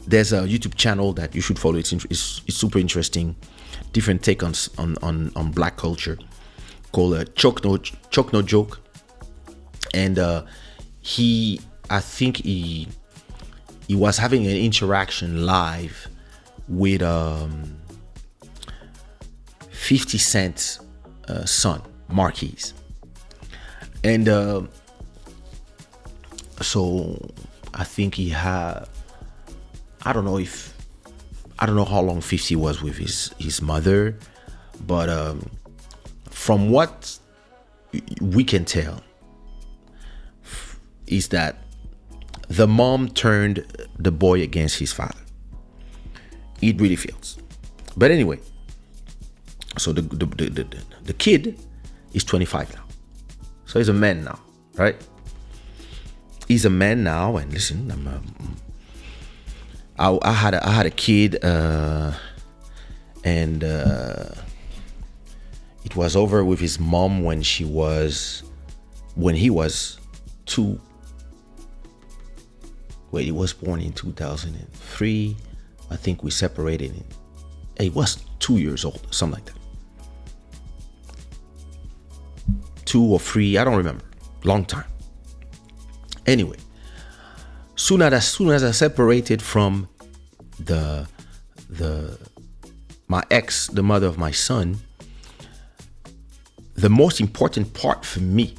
there's a YouTube channel that you should follow. It's super interesting, different take on black culture, called Choke No Joke, and I think he was having an interaction live with 50 Cent's son, Marquise. And so I think he had, I don't know how long 50 was with his mother, but from what we can tell is that the mom turned the boy against his father. It really feels. But anyway, so the kid is 25 now. So he's a man now, right? He's a man now, and listen, I had a kid, and it was over with his mom when he was 2. Wait, he was born in 2003. I think we separated he was 2 years old, something like that. 2 or 3, I don't remember. Long time. Anyway, soon as I separated from my ex, the mother of my son, the most important part for me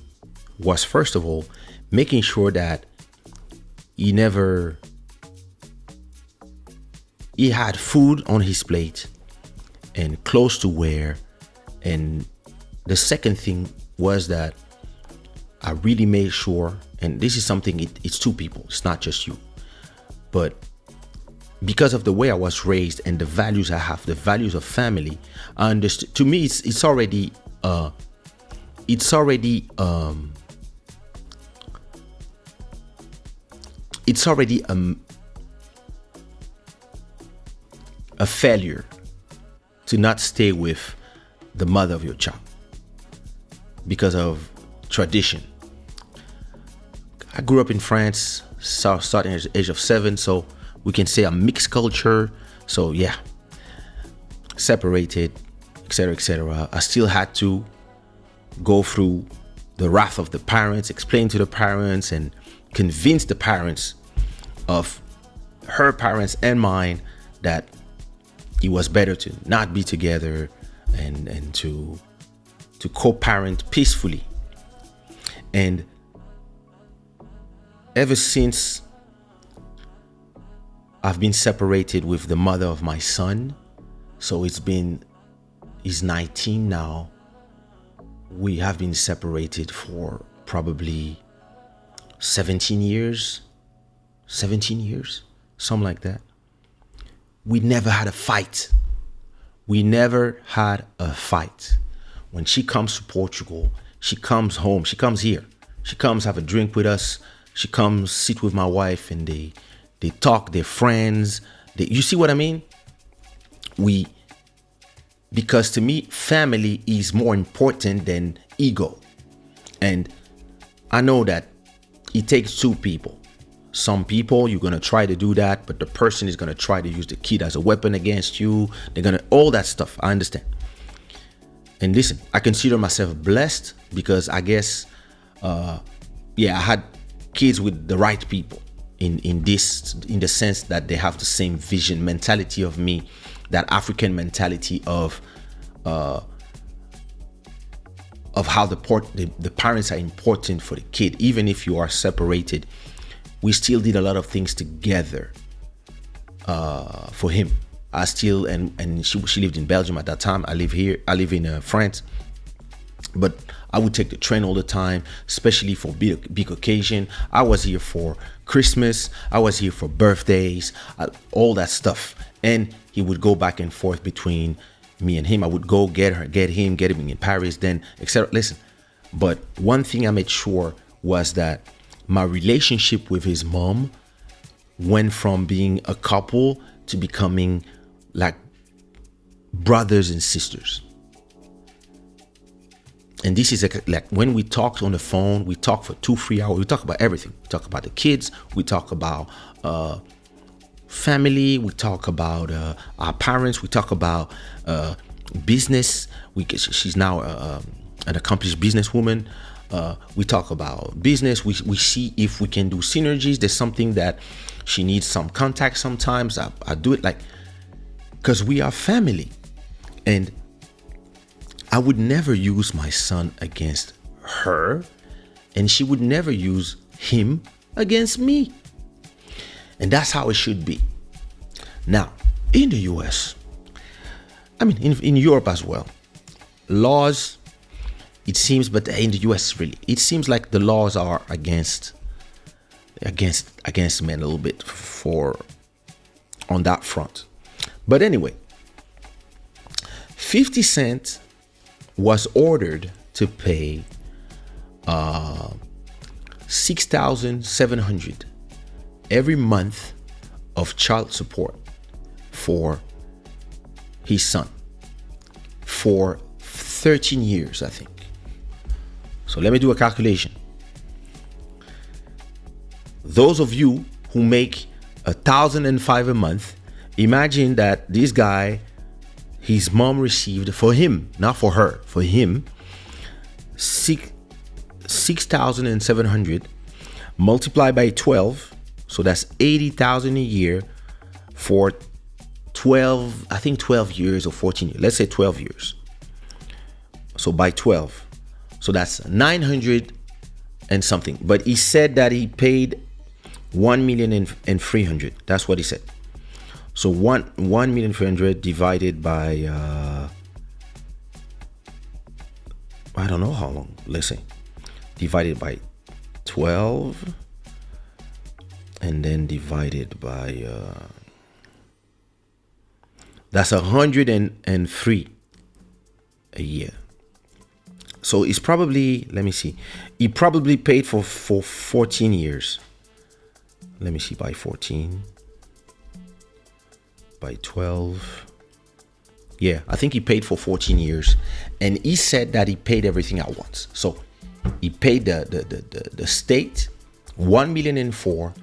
was, first of all, making sure that he had food on his plate and clothes to wear. And the second thing was that I really made sure, and this is something, it's two people, it's not just you, but because of the way I was raised and the values I have, the values of family, I understood. To me, it's already a failure to not stay with the mother of your child because of tradition. I grew up in France, starting at the age of 7, so we can say a mixed culture. So yeah, separated, etc., etc. I still had to go through the wrath of the parents, explain to the parents, and convince the parents of her parents and mine that it was better to not be together and to co-parent peacefully. And ever since I've been separated with the mother of my son, so he's 19 now. We have been separated for probably 17 years, something like that. We never had a fight. When she comes to Portugal, she comes home, she comes here, she comes have a drink with us, she comes sit with my wife, and they talk, they're friends. You see what I mean? Because to me, family is more important than ego. And I know that it takes two people. Some people, you're going to try to do that, but the person is going to try to use the kid as a weapon against you. They're going to, all that stuff. I understand. And listen, I consider myself blessed because I guess, I had kids with the right people in the sense that they have the same vision, mentality of me, that African mentality of how the parents are important for the kid. Even if you are separated, we still did a lot of things together for him. I still, and she lived in Belgium at that time. I live in France. But I would take the train all the time, especially for big occasion. I was here for Christmas. I was here for birthdays, all that stuff. And he would go back and forth between me and him. I would go get him in Paris, then etc. Listen, but one thing I made sure was that my relationship with his mom went from being a couple to becoming like brothers and sisters. And this is like when we talked on the phone, we talk for 2-3 hours. We talk about everything. We talk about the kids. We talk about family, we talk about our parents, we talk about business. She's now an accomplished businesswoman. We talk about business. We see if we can do synergies. There's something that she needs some contact sometimes. I do it like, because we are family. And I would never use my son against her, and she would never use him against me. And that's how it should be. Now, in the US, I mean, in Europe as well, laws, it seems, but in the US really, it seems like the laws are against men a little bit on that front. But anyway, 50 Cent was ordered to pay $6,700 every month of child support for his son for 13 years, I think. So let me do a calculation. Those of you who make $1,005 a month, imagine that this guy, his mom received for him, not for her, for him, $6,700 multiplied by 12, so that's $80,000 a year for 12, I think 12 years or 14 years. Let's say 12 years. So by 12, so that's 900 and something. But he said that he paid 1,300,000. That's what he said. So 1,300,000 divided by I don't know how long. Let's say divided by 12, and then divided by that's 103 a year. So it's probably, let me see, he probably paid for 14 years. Let me see, by 14, by 12. Yeah, I think he paid for 14 years. And he said that he paid everything at once. So he paid the state 1,000,004,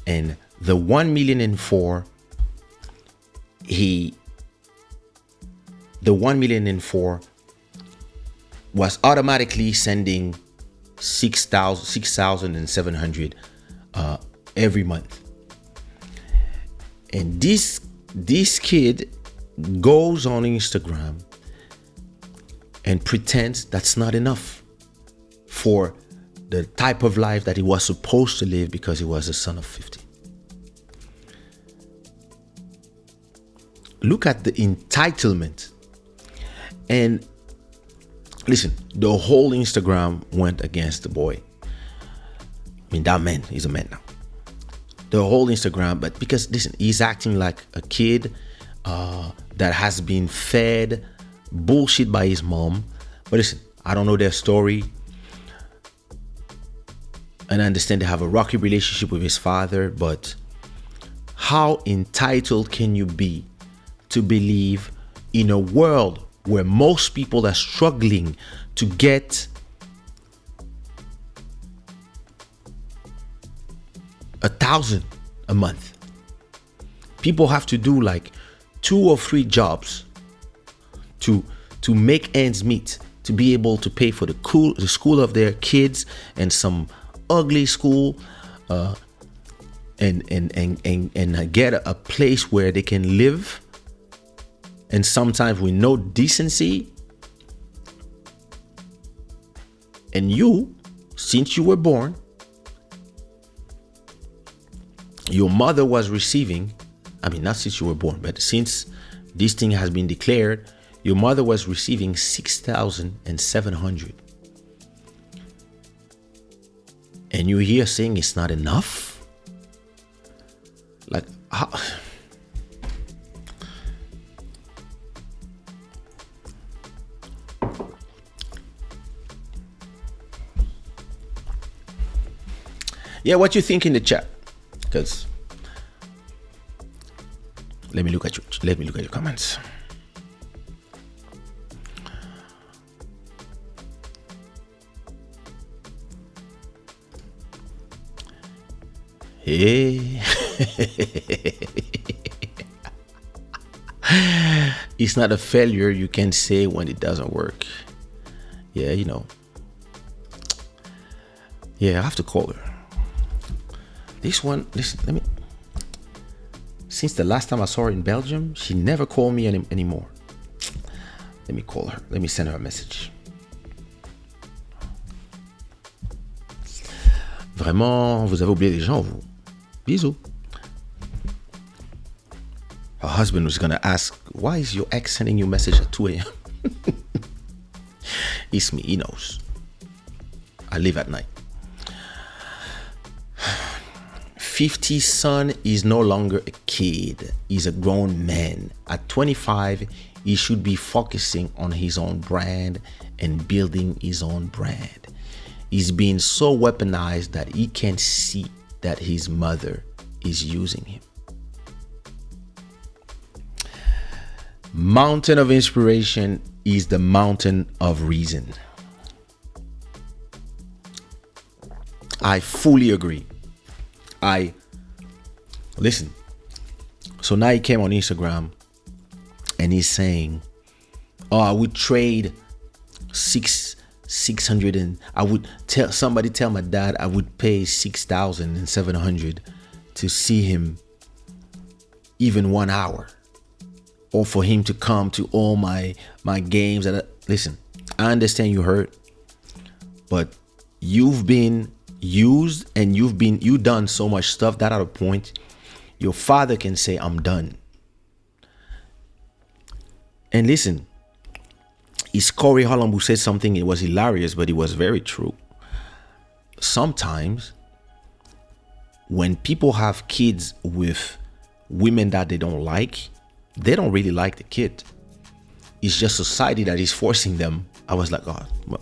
and the 1,000,004, the 1,000,004 was automatically sending 6,700 every month. And this kid goes on Instagram and pretends that's not enough for the type of life that he was supposed to live because he was a son of 50. Look at the entitlement. And listen, the whole Instagram went against the boy. I mean, that man, he's a man now. The whole Instagram, but because listen, he's acting like a kid that has been fed bullshit by his mom. But listen, I don't know their story, and I understand they have a rocky relationship with his father, but how entitled can you be to believe in a world where most people are struggling to get $1,000 a month? People have to do like 2 or 3 jobs to make ends meet, to be able to pay for the school of their kids, and some ugly school, and get a place where they can live, and sometimes with no decency. And you, since you were born, your mother was receiving, I mean, not since you were born, but since this thing has been declared, your mother was receiving 6,700. And you here saying it's not enough? Like, how? Yeah, what you think in the chat? Because let me look at your comments. Hey. It's not a failure you can say when it doesn't work. Yeah, you know. Yeah, I have to call her. This one, listen, let me. Since the last time I saw her in Belgium, she never called me anymore. Let me call her. Let me send her a message. Vraiment, vous avez oublié les gens, vous. Bisous. Her husband was gonna ask, why is your ex sending you a message at 2 a.m.? It's me, he knows. I live at night. 50's son is no longer a kid. He's a grown man. At 25, he should be focusing on his own brand and building his own brand. He's being so weaponized that he can't see that his mother is using him. Mountain of inspiration is the mountain of reason. I fully agree. Listen. So now he came on Instagram and he's saying, "Oh, I would trade 600 and I would tell my dad I would pay 6,700 to see him even 1 hour, or for him to come to all my games." And listen, I understand you hurt, but you've been used and you've done so much stuff that at a point your father can say, "I'm done." And listen, it's Corey Holland who said something. It was hilarious, but it was very true. Sometimes when people have kids with women that they don't don't really like the kid. It's just society that is forcing them. I was like,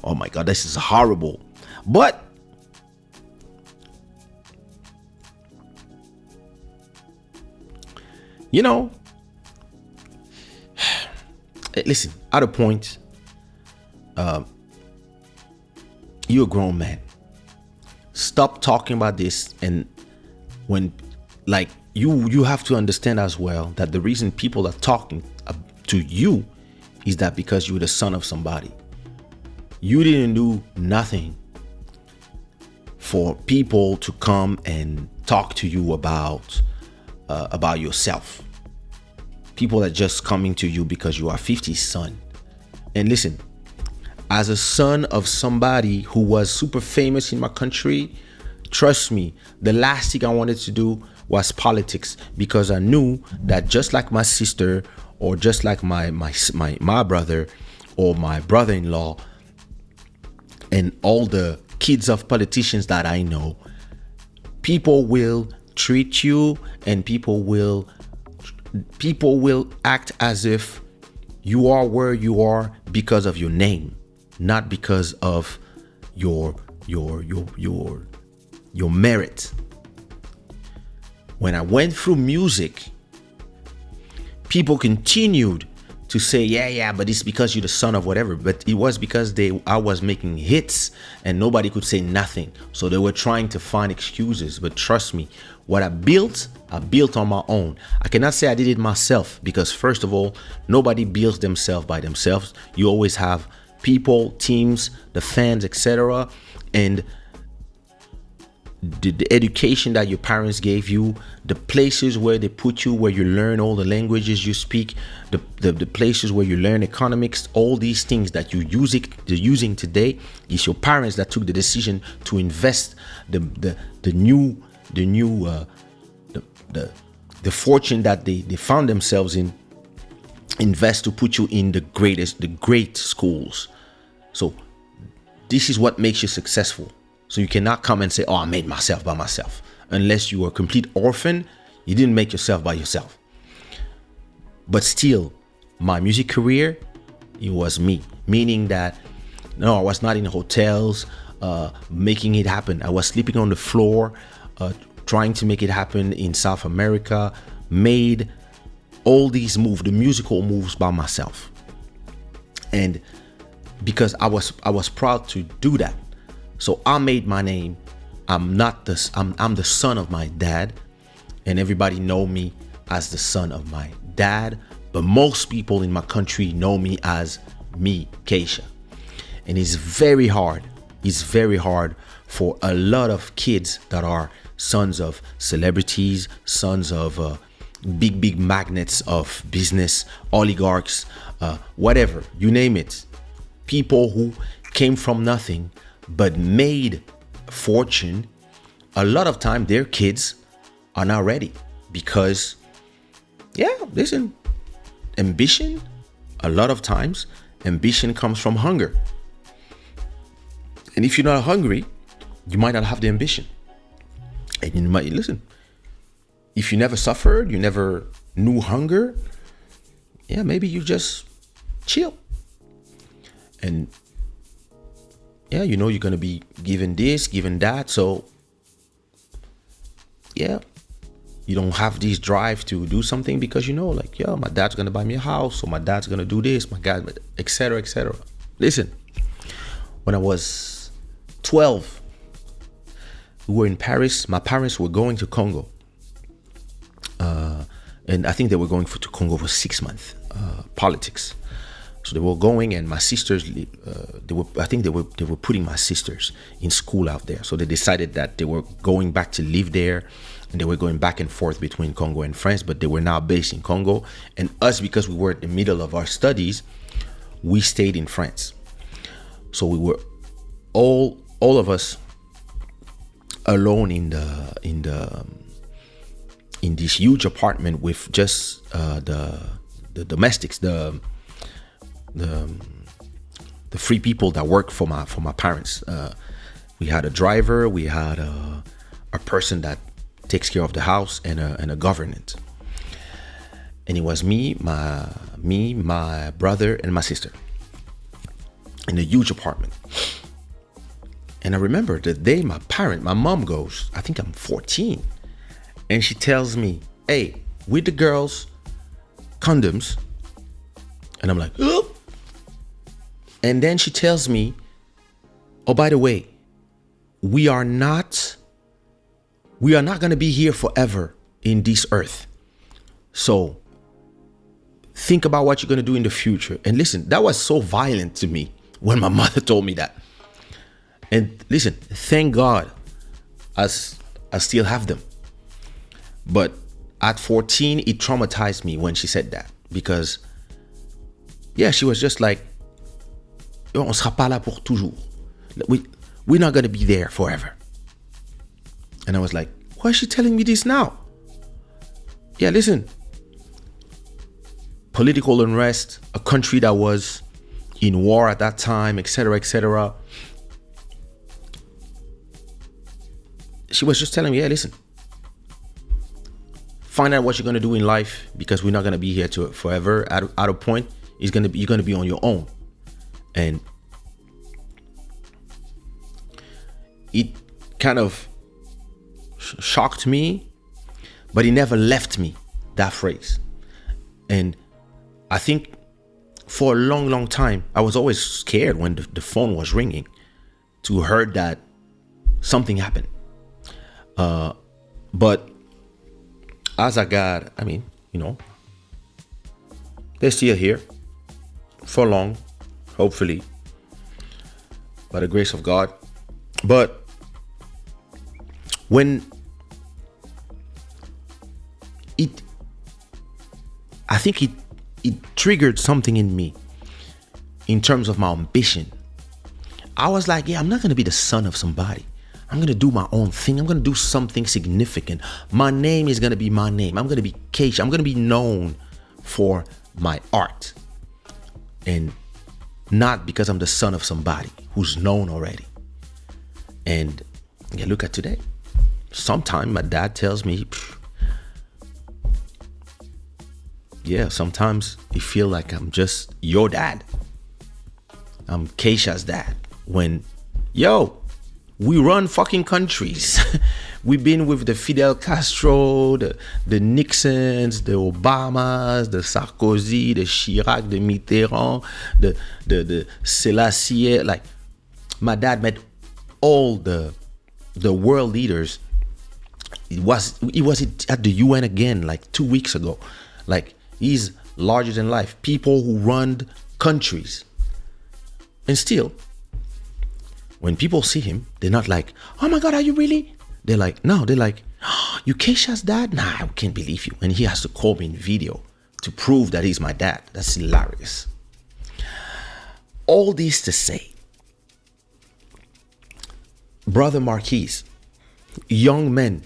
oh my God, this is horrible. But you know, listen, at a point, you're a grown man. Stop talking about this. And when, like, you have to understand as well that the reason people are talking to you is that because you're the son of somebody. You didn't do nothing for people to come and talk to you about yourself. People are just coming to you because you are 50's son. And listen, as a son of somebody who was super famous in my country, trust me, the last thing I wanted to do was politics, because I knew that just like my sister, or just like my brother, or my brother-in-law, and all the kids of politicians that I know, people will treat you and people will act as if you are where you are because of your name, not because of your merit. When I went through music, people continued to say, yeah, but it's because you're the son of whatever. But it was because I was making hits and nobody could say nothing. So they were trying to find excuses. But trust me, what I built on my own. I cannot say I did it myself, because first of all, nobody builds themselves by themselves. You always have people, teams, the fans, etc. And the education that your parents gave you, the places where they put you, where you learn all the languages you speak, the places where you learn economics, all these things that you're using today, is your parents that took the decision to invest the fortune that they found themselves in, invest to put you in the great schools. So this is what makes you successful. So you cannot come and say, "Oh, I made myself by myself." Unless you are a complete orphan, you didn't make yourself by yourself. But still, my music career, it was me. Meaning that, no, I was not in hotels making it happen. I was sleeping on the floor, trying to make it happen in South America. Made all these moves, the musical moves, by myself. And because I was proud to do that. So I made my name. I'm the son of my dad, and everybody know me as the son of my dad, but most people in my country know me as me, Kaysha. And it's very hard. It's very hard for a lot of kids that are sons of celebrities, sons of big magnates of business, oligarchs, whatever, you name it. People who came from nothing but made fortune. A lot of time their kids are not ready because, yeah, listen, ambition, a lot of times ambition comes from hunger. And if you're not hungry, you might not have the ambition. And you might, listen, if you never suffered, you never knew hunger, yeah, maybe you just chill. And yeah, you know you're going to be given this, given that. So yeah, you don't have this drive to do something because you know, like, yeah, my dad's going to buy me a house, or my dad's going to do this, my dad, etc., etc. Listen, when I was 12, we were in Paris. My parents were going to Congo. And I think they were going to Congo for 6 months, politics. So they were going, and my sisters, they were putting my sisters in school out there. So they decided that they were going back to live there, and they were going back and forth between Congo and France, but they were now based in Congo. And us, because we were in the middle of our studies, we stayed in France. So we were all of us alone in this huge apartment with just the domestics, the free people that work for my parents. We had a driver, we had a person that takes care of the house, and a governant. And it was me, my brother, and my sister in a huge apartment. And I remember the day my mom goes, I think I'm 14, and she tells me, hey, with the girls, condoms. And I'm like, oh. And then she tells me, oh, by the way, we are not going to be here forever in this earth. So think about what you're going to do in the future. And listen, that was so violent to me when my mother told me that. And listen, thank God I still have them. But at 14, it traumatized me when she said that, because yeah, she was just like, on sera pas là pour toujours. We're not going to be there forever. And I was like, why is she telling me this now? Yeah, listen. Political unrest, a country that was in war at that time, etc., etc. She was just telling me, yeah, listen, find out what you're going to do in life, because we're not going to be here forever. At a point, you're going to be on your own. And it kind of shocked me, but it never left me, that phrase. And I think for a long time, I was always scared when the phone was ringing to hear that something happened. But as I got, they're still here for long, hopefully, by the grace of God. But when I think it triggered something in me in terms of my ambition. I was like, yeah, I'm not going to be the son of somebody. I'm going to do my own thing. I'm going to do something significant. My name is going to be my name. I'm going to be Kaysha. I'm going to be known for my art, and not because I'm the son of somebody who's known already. And yeah, look at today. Sometimes my dad tells me, yeah, sometimes you feel like I'm just your dad. I'm Kaysha's dad. When, we run fucking countries. We've been with the Fidel Castro, the Nixons, the Obamas, the Sarkozy, the Chirac, the Mitterrand, the Selassie. Like, my dad met all the world leaders He was at the UN again like 2 weeks ago. Like, he's larger than life. People who run countries. And still, when people see him, they're not like, "Oh my God, are you really?" They're like, no, they're like, "Oh, you Kaysha's dad? Nah, I can't believe you." And he has to call me in video to prove that he's my dad. That's hilarious. All this to say, Brother Marquise, young men,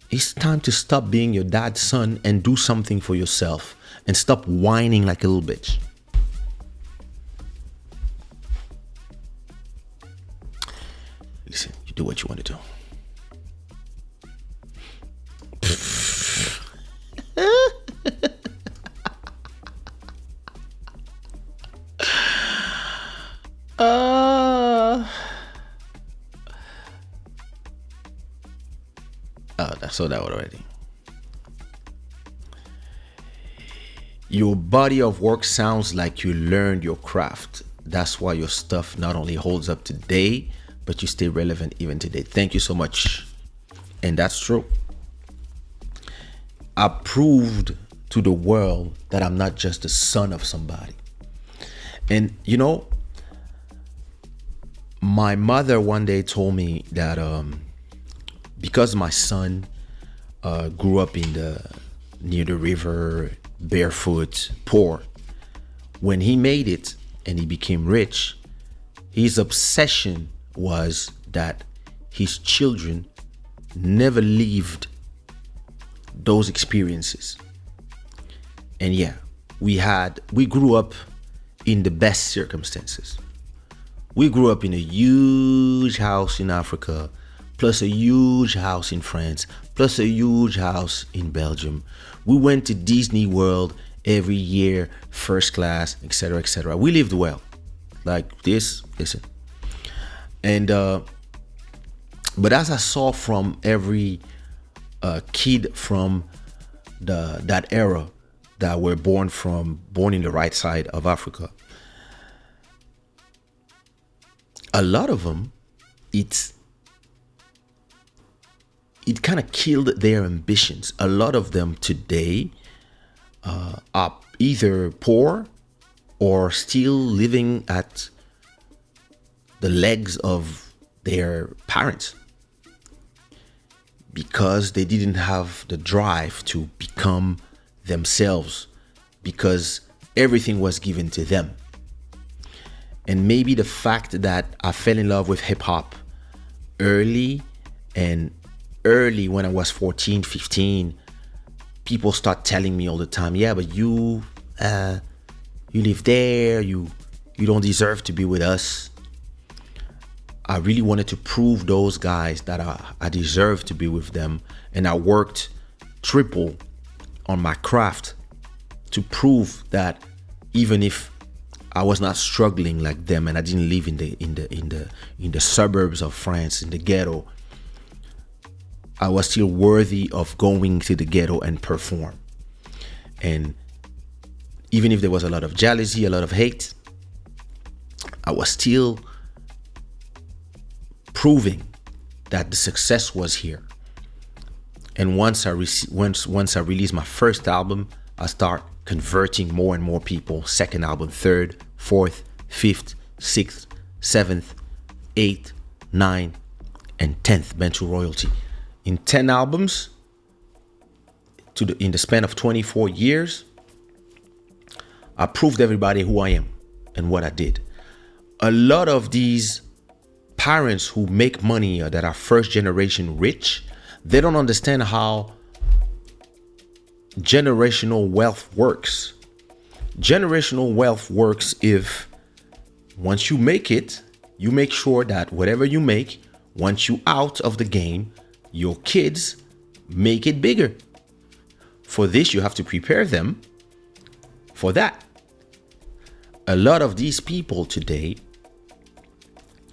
it's time to stop being your dad's son and do something for yourself and stop whining like a little bitch. Listen, you do what you want to do. I saw that already. Your body of work sounds like you learned your craft. That's why your stuff not only holds up today, but you stay relevant even today. Thank you so much. And that's true. I proved to the world that I'm not just the son of somebody. And you know, my mother one day told me that because my son grew up near the river, barefoot, poor, when he made it and he became rich, his obsession was that his children never lived those experiences. And yeah, we grew up in the best circumstances. We grew up in a huge house in Africa, plus a huge house in France, plus a huge house in Belgium. We went to Disney World every year, first class, etc., etc. We lived well. Like this, listen. And but as I saw from every kid from that era that were born in the right side of Africa, a lot of them, it kind of killed their ambitions. A lot of them today are either poor or still living at the legs of their parents because they didn't have the drive to become themselves, because everything was given to them. And maybe the fact that I fell in love with hip hop early when I was 14, 15, people start telling me all the time, "Yeah, but you live there, you don't deserve to be with us." I really wanted to prove those guys that I deserved to be with them. And I worked triple on my craft to prove that even if I was not struggling like them and I didn't live in the suburbs of France, in the ghetto, I was still worthy of going to the ghetto and perform. And even if there was a lot of jealousy, a lot of hate, I was still proving that the success was here. And once I released my first album, I start converting more and more people. Second album, third, fourth, fifth, sixth, seventh, eighth, ninth, and 10th, Bantu Royalty. In 10 albums, in the span of 24 years, I proved everybody who I am and what I did. A lot of these parents who make money or that are first generation rich, they don't understand how generational wealth works. Generational wealth works if once you make it, you make sure that whatever you make, once you out of the game, your kids make it bigger. For this, you have to prepare them for that. A lot of these people today,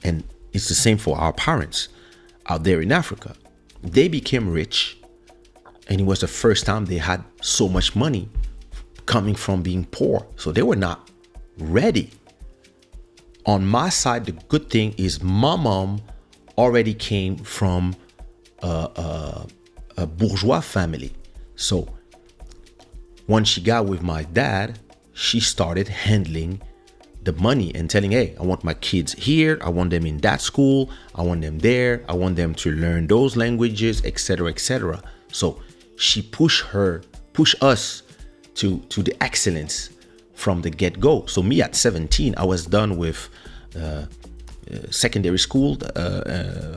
and it's the same for our parents out there in Africa, they became rich, and it was the first time they had so much money coming from being poor. So they were not ready. On my side, the good thing is my mom already came from a bourgeois family. So once she got with my dad, she started handling the money and telling, hey, I want my kids here, I want them in that school, I want them there, I want them to learn those languages, etc., etc. So she pushed us to the excellence from the get-go. So me at 17, I was done with secondary school,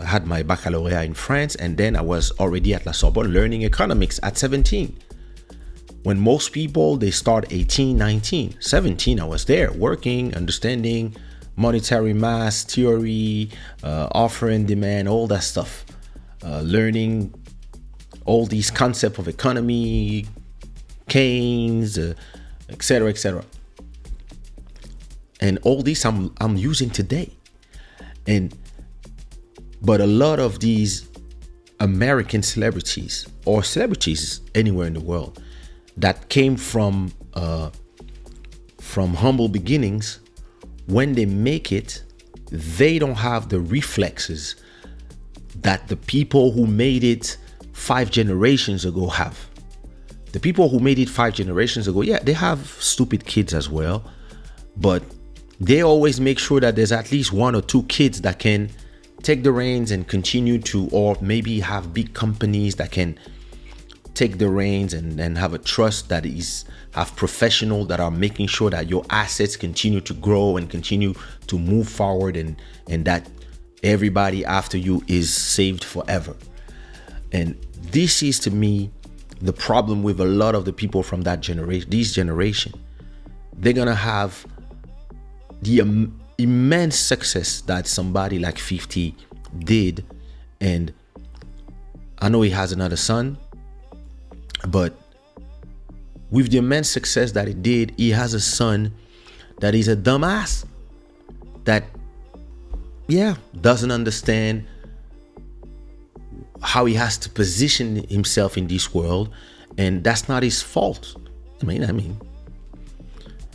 had my baccalaureate in France, and then I was already at La Sorbonne learning economics at 17. When most people, they start 18, 19, 17, I was there working, understanding monetary mass, theory, offer and demand, all that stuff, learning all these concepts of economy, Keynes, etc., etc. And all this I'm using today. But a lot of these American celebrities or celebrities anywhere in the world that came from humble beginnings, when they make it, they don't have the reflexes that the people who made it 5 generations ago have. The people who made it 5 generations ago, yeah, they have stupid kids as well, but they always make sure that there's at least 1 or 2 kids that can take the reins and continue to, or maybe have big companies that can take the reins and have a trust that have professionals that are making sure that your assets continue to grow and continue to move forward, and that everybody after you is saved forever. And this is, to me, the problem with a lot of the people from that generation, this generation. They're gonna have the immense success that somebody like 50 did, and I know he has another son, but with the immense success that he did, he has a son that is a dumbass that, yeah, doesn't understand how he has to position himself in this world, and that's not his fault. I mean,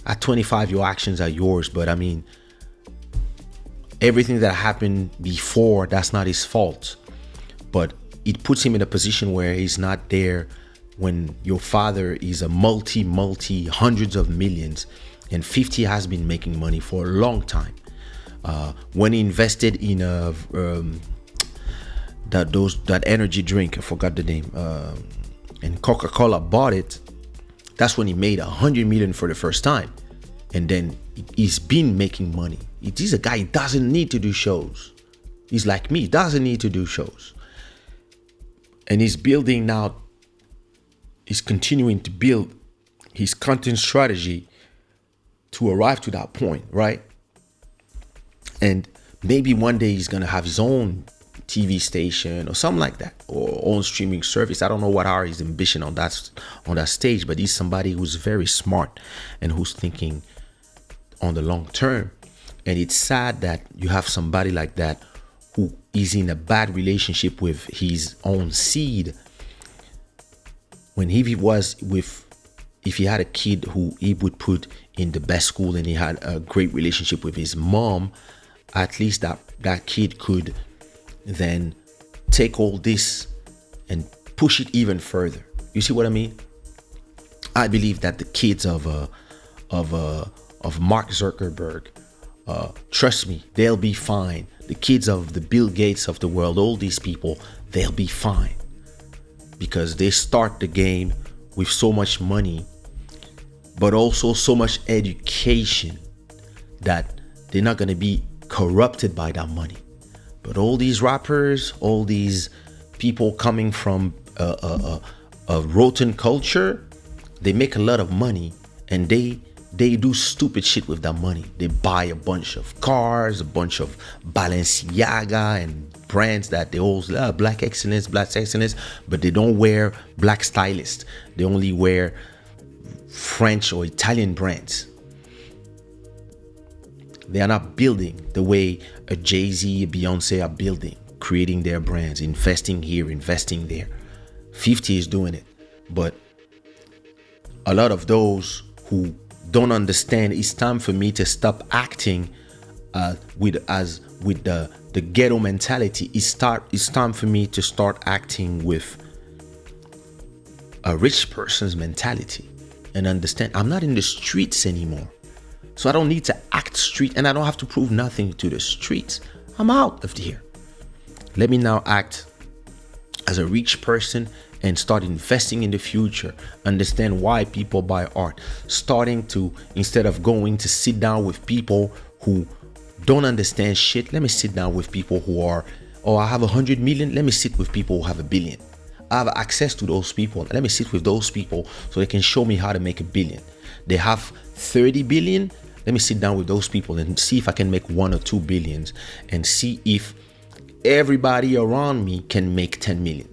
at 25, your actions are yours, but I mean, everything that happened before, that's not his fault. But it puts him in a position where he's not there when your father is a multi hundreds of millions, and 50 has been making money for a long time. When he invested in that energy drink, I forgot the name, and Coca-Cola bought it, that's when he made 100 million for the first time. And then he's been making money. He's a guy, he doesn't need to do shows. He's like me, doesn't need to do shows. And he's building now, he's continuing to build his content strategy to arrive to that point, right? And maybe one day he's gonna have his own TV station or something like that, or own streaming service. I don't know what are his ambition on that stage, but he's somebody who's very smart and who's thinking on the long term. And it's sad that you have somebody like that who is in a bad relationship with his own seed. When if he had a kid who he would put in the best school and he had a great relationship with his mom, at least that kid could then take all this and push it even further. You see what I mean? I believe that the kids of Mark Zuckerberg, trust me, they'll be fine. The kids of the Bill Gates of the world, all these people, they'll be fine, because they start the game with so much money, but also so much education that they're not going to be corrupted by that money. But all these rappers, all these people coming from a rotten culture, they make a lot of money, and they do stupid shit with that money. They buy a bunch of cars, a bunch of Balenciaga and brands that they all black excellence, but they don't wear black stylists. They only wear French or Italian brands. They are not building the way a Jay-Z, a Beyonce are building, creating their brands, investing here, investing there. 50 is doing it. But a lot of those who don't understand, it's time for me to stop acting with the ghetto mentality. It's time for me to start acting with a rich person's mentality and understand I'm not in the streets anymore. So I don't need to act street, and I don't have to prove nothing to the streets. I'm out of here. Let me now act as a rich person and start investing in the future. Understand why people buy art. Starting to, instead of going to sit down with people who don't understand shit, let me sit down with people who are, oh, I have 100 million. Let me sit with people who have 1 billion. I have access to those people. Let me sit with those people so they can show me how to make 1 billion. They have 30 billion. Let me sit down with those people and see if I can make 1 or 2 billions, and see if everybody around me can make 10 million.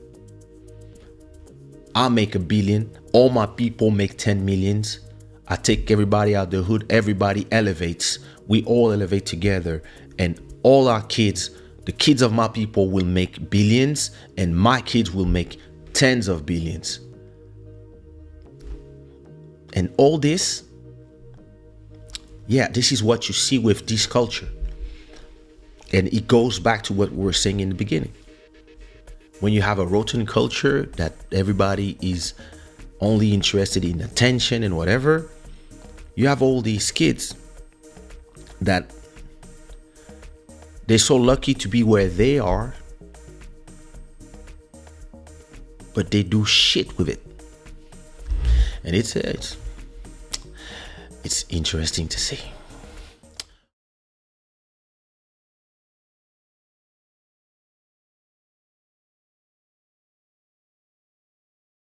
I make 1 billion. All my people make 10 millions. I take everybody out the hood. Everybody elevates. We all elevate together, and all our kids, the kids of my people, will make billions, and my kids will make tens of billions. And all this, yeah, this is what you see with this culture. And it goes back to what we were saying in the beginning. When you have a rotten culture that everybody is only interested in attention and whatever, you have all these kids that they're so lucky to be where they are, but they do shit with it. And it's interesting to see.